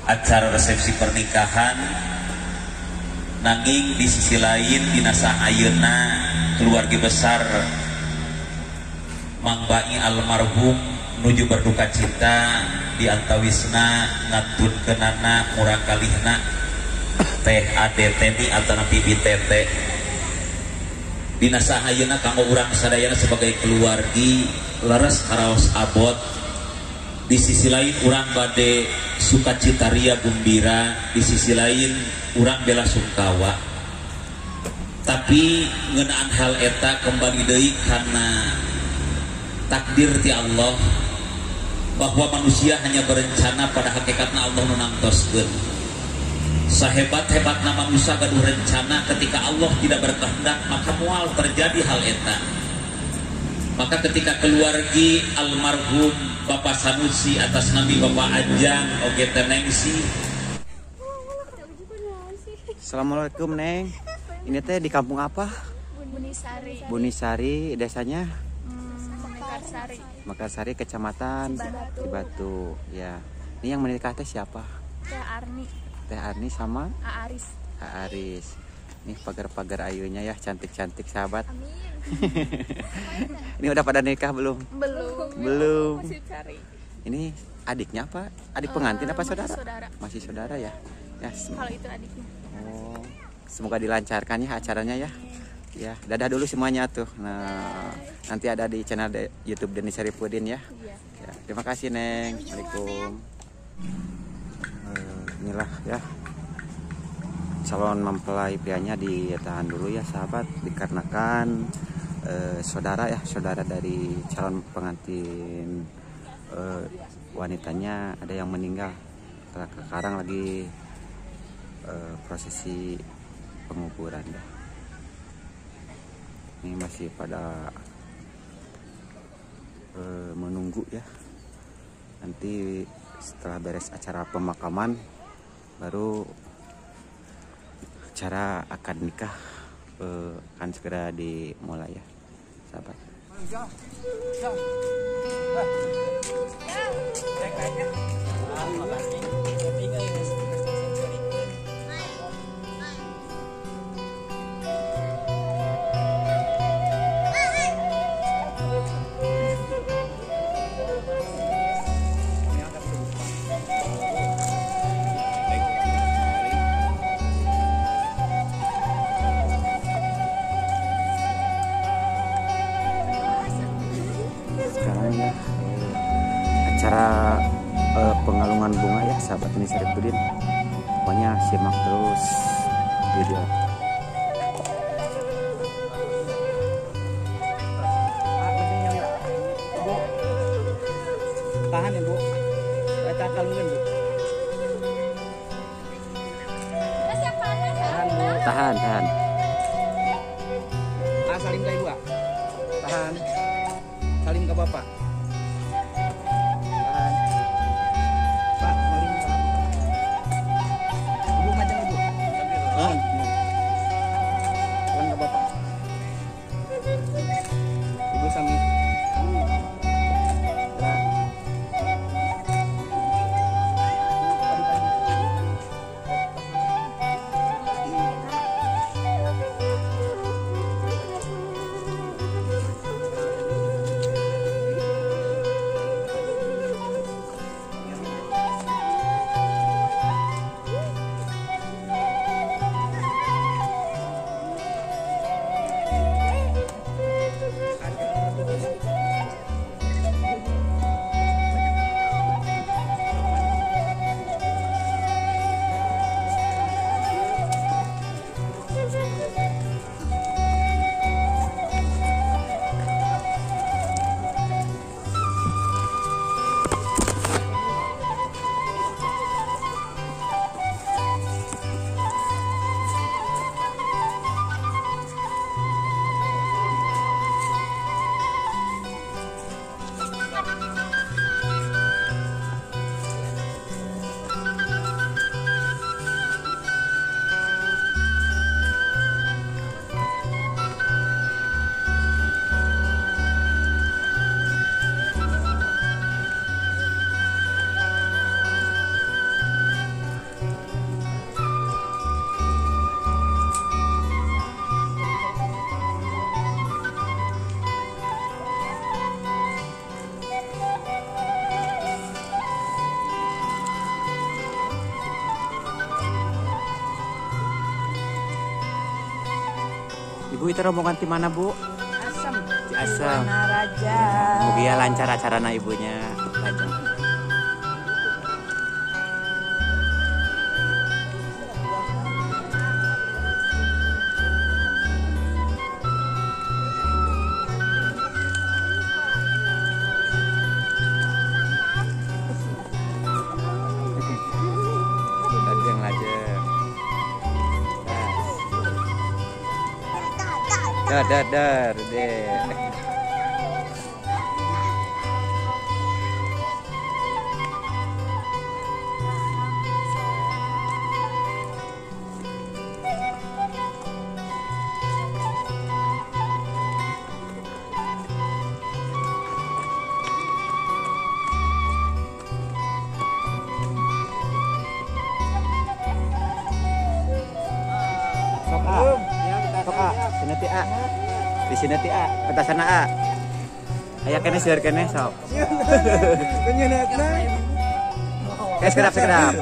acara resepsi pernikahan, nanging di sisi lain dinasa ayeuna keluarga besar Mang Bai almarhum menuju berduka cita di antawisna ngatutkeunana murah kalihna teh ade temi atau bibi tete dinasa ayeuna kanggo urang sadayana sebagai keluargi leres haraos abot. Di sisi lain urang bade sukacita ria gembira, di sisi lain urang bela sungkawa. Tapi ngeunaan hal eta kembali deui karena takdir ti Allah, bahwa manusia hanya berencana pada hakikatna Allah nu nangtoskeun. Sahebat-hebatna manusia gaduh rencana, ketika Allah tidak berkehendak maka moal terjadi hal eta. Maka ketika keluargi almarhum Bapak Sanusi atas nami Bapak Ajang oge tenengsi. Assalamualaikum Neng. Ini teh di kampung apa? Bunisari. Bunisari, desanya? Mekarsari. Mekarsari, kecamatan Cibatu. Ya. Ini yang menikah teh siapa? Teh Arni. Teh Arni sama Aaris. Aaris. Nih pagar-pagar ayunya ya, cantik-cantik sahabat. Amin. Ini udah pada nikah belum? Belum. Masih cari. Ini adiknya apa? Adik pengantin apa saudara? Saudara. Masih saudara ya? Ya. Kalau itu adiknya. Oh, semoga dilancarkan ya acaranya ya. Ya, dadah dulu semuanya tuh. Nah, nanti ada di channel YouTube Deni Saripudin ya. Iya. Ya, terima kasih Neng. Assalamualaikum. Inilah ya. Calon mempelai prianya ditahan dulu ya sahabat, dikarenakan saudara dari calon pengantin wanitanya ada yang meninggal. Sekarang lagi prosesi penguburan dah. Ini masih pada menunggu ya. Nanti setelah beres acara pemakaman baru acara akad nikah akan segera dimulai ya sahabat. Sekarang ya acara pengalungan bunga ya sahabat Deni Saripudin, pokoknya simak terus video. Tahan ya Bu, kita kalungin Bu. Tahan. Salim ke Ibu. Tahan. Salim ke Bapak. Tahan. Pak, salim ke Bapak. Ibu macam Ibu. Tahan. Salim ke Bapak. Ibu sami. Ibu itu rombongan di mana, Bu? Asam. Di Asam. Raja. Mugia lancar acarana ibunya. Lajeng. Lajeng, lajeng. Dar deh. Sok A, sini ti A. Di sini ti A, atas sana A. Aya kene seueur kene sok. Sekedap.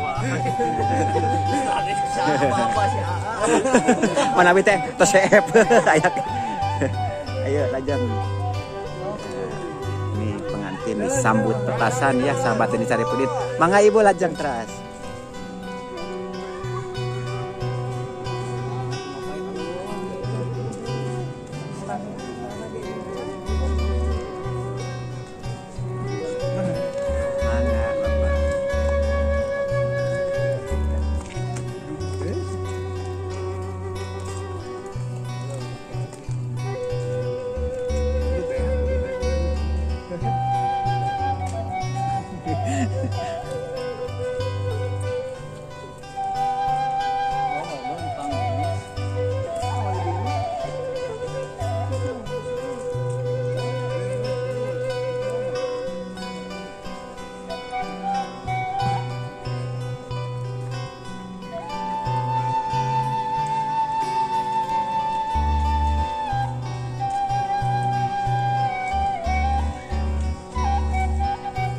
Mana bi teh tos CF. Ayo lajeng. Ini pengantin disambut petasan ya sahabat ini cari pudit. Mangga ibu lajeng teras. Mangga Bapak.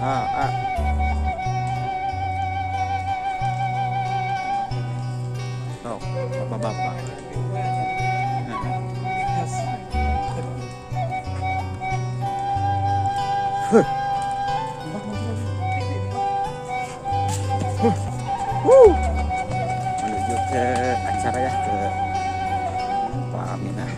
A. Oh, bapak-bapak. Menuju ke acara ya, ke Pak Aminah.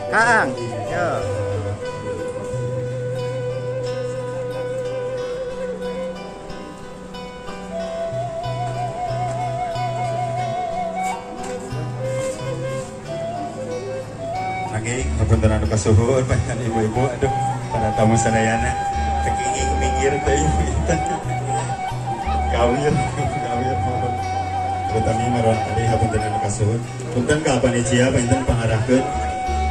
Kang, yo. Lagi ngapunten anu kasuhun panjenengan ibu-ibu, aduh para tamu sadayana tekinging minggir teh ibu itu. Kawir mohon. Utami maron ari hapunten anu kasuhun. Punten ka panitia panjenengan pangarahkeun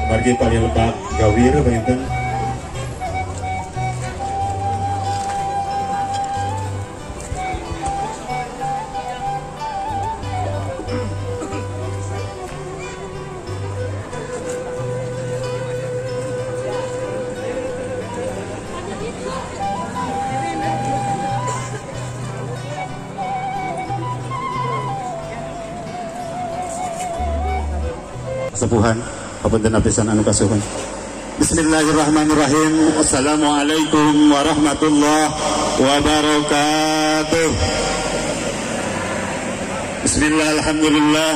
margi paling lebak gawir panjenengan. Sepuhan hapunten apisan anu kasuhun. Bismillahirrahmanirrahim. Assalamualaikum warahmatullahi wabarakatuh. Bismillah, alhamdulillah.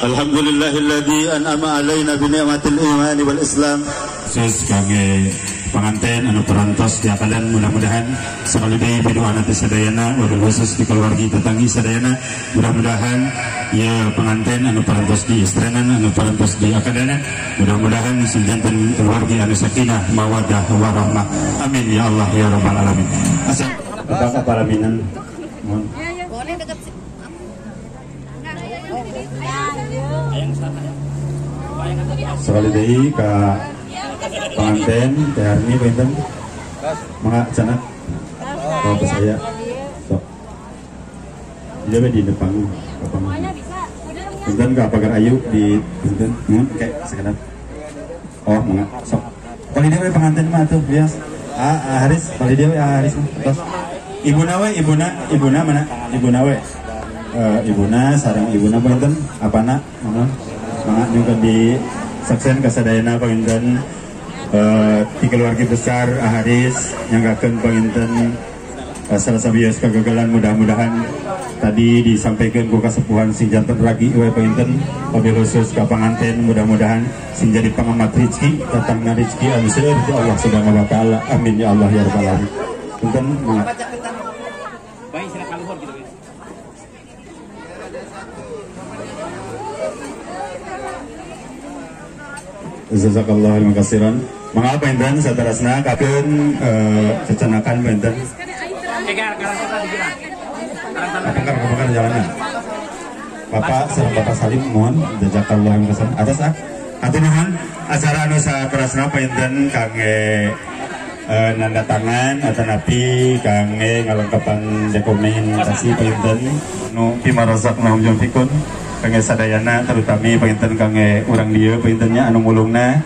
Alhamdulillahilladzi an'ama alaina bi ni'matil imani wal islam. Sebagai pengantin anu perantos di akalan, mudah-mudahan sekali deui pidoana teh sadayana wabil khusus di keluarga tetanggi sadayana, mudah-mudahan ya pengantin anu perantos di istrenan anu perantos di akadana, mudah-mudahan sejanten keluarga anu sakinah mawaddah warahmah, amin ya Allah ya rabbal alamin. Asal Bapak paraminan mohon sekali deui ka pengantin teh Arni pinten mangga cenah kalau saya sok dia di depan pinten ka pagar ayu di pinten kayak sekedar Oh, sok. Kali dia we pengantin mah tuh bias. Haris, kali dia we Haris mah. Terus ibuna mana? Ibuna we. Ibuna sareng ibuna punten apana? Mangga juga di saksen kasadayana punten di keluarga besar Haris nyanggakeun punten salah bios kegagalan mudah-mudahan tadi disampaikan ku kasepuhan sing janten ragi we punten wabil khusus ka panganten mudah-mudahan sing jadi pengamat rezeki datangna rezeki anu seueur ti Allah Subhanahu wa taala amin ya Allah ya rabbal alamin punten mangga Baik, silakan luhur gitu. Jazakallahu khairan katsiran. Mangga punten saterasna kakeun cecenakan punten Apakah jalanan? Bapak serta Bapak Salim mohon jazakallahu khairan katsiran. Atas atur nuhun acara anu saterasna punten kangge nanda tangan atau napi kangge ngalengkepan dokumentasi punten nu pimarozaqna hum fikun kangge sadayana terutami punten kangge urang dieu puntennya anu mulungna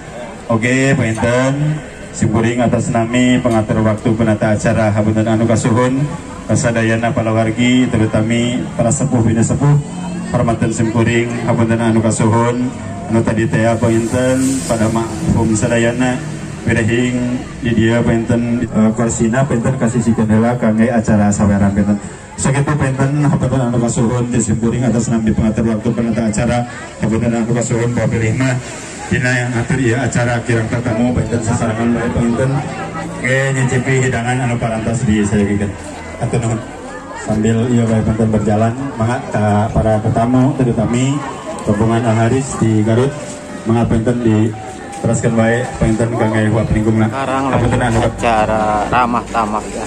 oge punten simkuring atas nami pengatur waktu penata acara hapunten anu kasuhun kasadayana palawargi terutami para sepuh bina sepuh hormatan simkuring hapunten anu kasuhun anu tadi teh punten pada makhum sadayana Berehing di dia penten korsina penten kasih sikeun heula kangge acara saweran penten. Sakitu penten hapunten anu kasuhun disimpuring atas nami pengatur waktu penata acara hapunten anu kasuhun papilih mah dina yang atur ieu acara kirang tatamu penten sasarangan bae penten nyicipi hidangan anu parantos di saeukeun. Atur nuhun. Sambil ieu bae penten berjalan mangga ka para tetamu terutami rombongan Al-Haris di Garut mangga penten di teruskan baik penginten kangge buat peninggung sekarang lagi acara ramah tamah ya.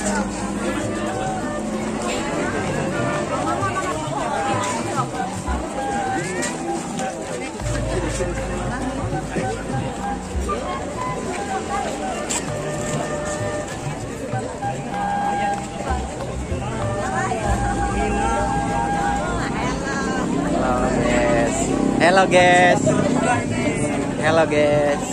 Hello guys. Hello guys.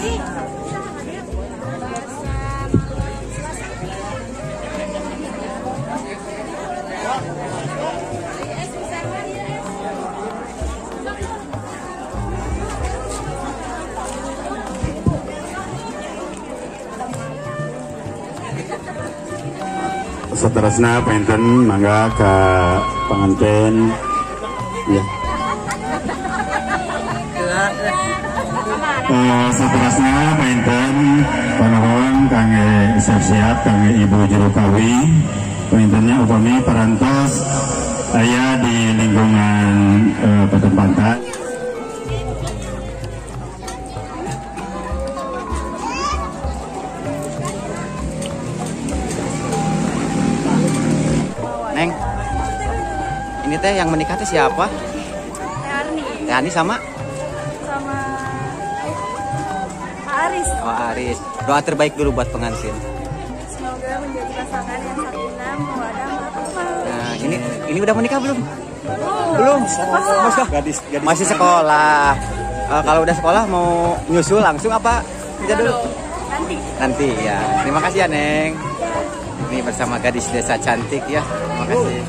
Saterasna penten mangga ka panganten ya. Saterasna penten panuhun kangge siap-siap kangge ibu juru kawi pentennya upami parantos aya di lingkungan pertempatan. Neng, ini teh yang menikah teh siapa? Arni Teh Ani sama Pak Aris. Oh Aris. Doa terbaik dulu buat pengantin. Semoga menjadi pasangan yang sakinah mawaddah warahmah. Nah, ini udah menikah belum? Belum. Masih sekolah. Kalau udah sekolah mau nyusul langsung apa? Kerja dulu. Nanti ya. Terima kasih ya Neng. Ini bersama gadis desa cantik ya. Terima kasih.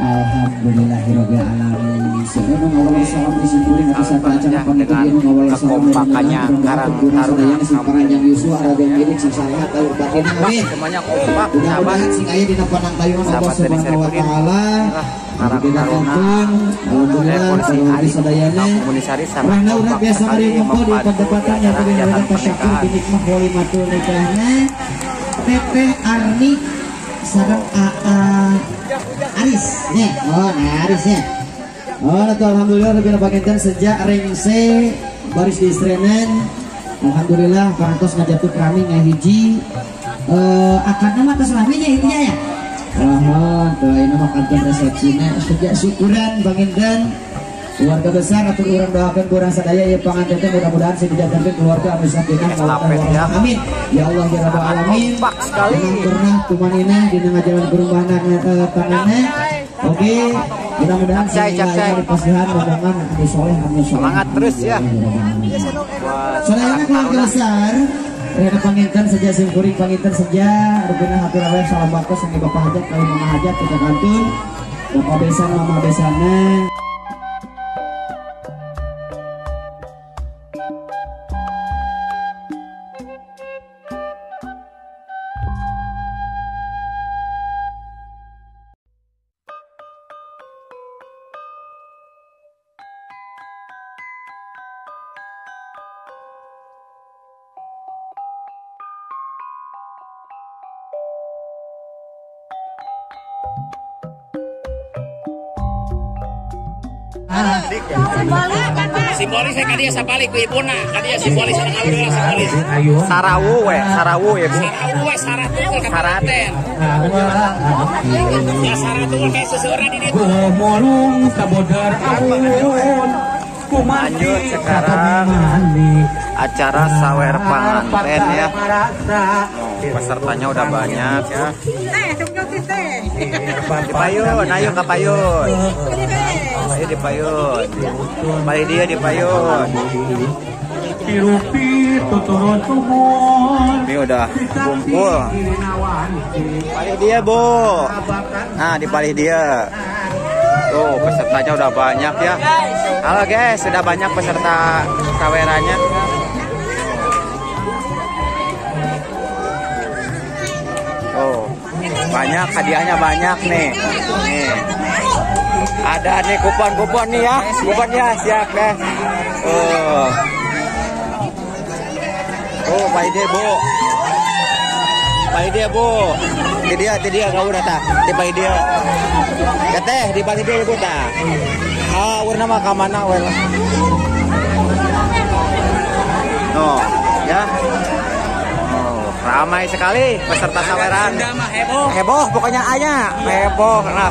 Alhamdulillahirabbil alamin. Sebelum awal salam disimpulin atas acara panitia awal salam kekompakannya Karang Taruna Samparan yang Yusua Raden Milik sing sahat taur batin amin. semuanya kompak Mudah-mudahan sing aya dina panangtayunan Allah Subhanahu wa taala. Karang Taruna Alhamdulillah sadayana. Komunisari sama Karena urang biasa ari mongko di pendapatan yang pengen pasyakur binikmah walimatul nikahna Teteh Arni sareng Aris nih. Oh nah Aris ya. Oh tuh alhamdulillah lebih bagian sejak rengse baris di istrenan. Alhamdulillah parantos ngajatuh kami ngahiji akan nama atas laminya intinya ya. Tuh ini mah kantor resepsinya sejak syukuran baginten keluarga besar atau orang doakan kurang sadaya ya panganten mudah-mudahan saya dijalankan keluarga anu sakinah amin ya Allah ya rabbal alamin pernah kumanina dina ngajalan perubahan tangannya. Oke mudah-mudahan saya dipasihan rombongan anu soleh semangat terus ya. Saudara keluarga besar rena panginten saja simkuring panginten saja rupina hatur aweh salam bakos yang bapak hajat kalau mama hajat kita kantun bapak besan mama besana. Simbolis saya kadia sapalik ku ibuna, kadia simbolis sareng alhamdulillah simbolis. Sarawu ya Bu. Sarawu we saratul kaparaten. Ya saratul kayak seseorang di ditu. Mulung kabodar awun. Lanjut sekarang acara sawer panganten ya. Pesertanya udah banyak ya. Di payun, ayo ke payun. Ayo di payun. Balik dia di payun. Ini udah kumpul. Balik dia Bu. Nah di balik dia. Tuh pesertanya udah banyak ya. Halo guys, sudah banyak peserta sawerannya. Oh, banyak hadiahnya banyak nih. Nih. Ada nih kupon-kupon nih ya. Kuponnya siap guys. Oh, baik deh Bu. Baik dia Bu. Ti dia kau udah tak. Di baik dia. Kateh di balik dia Bu tak. Ah, urna mah ka mana we. No, ya. Ramai sekali peserta saweran. Heboh pokoknya heboh. Nah.